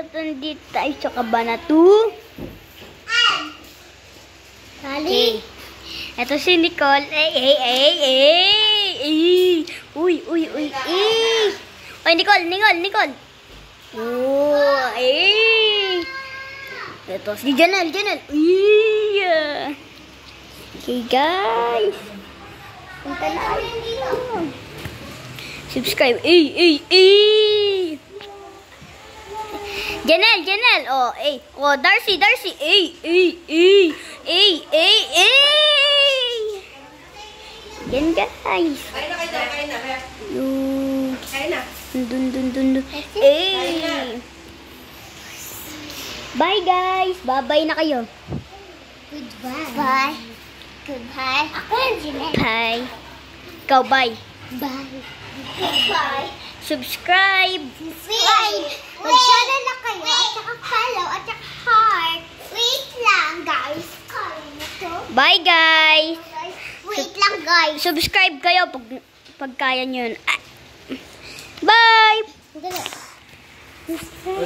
at nandito tayo sa Cabanatuan. Okay. Ito si Nicole. Uy. Oy, Nicole. Oh, Ito si Janelle. Okay, guys. Punta na kayo. Subscribe. Janelle. Oh, Darcy. Yan, guys. Kain na. Dun. Bye, guys. Bye-bye na kayo. Goodbye. Ako yan, Janelle. Bye. Ikaw, bye. Bye. Goodbye. Subscribe. Mag-share na kayo at saka follow at saka heart. Wait lang, guys. Bye, guys. Wait lang, guys. Subscribe kayo pag kaya nyo yun. Bye!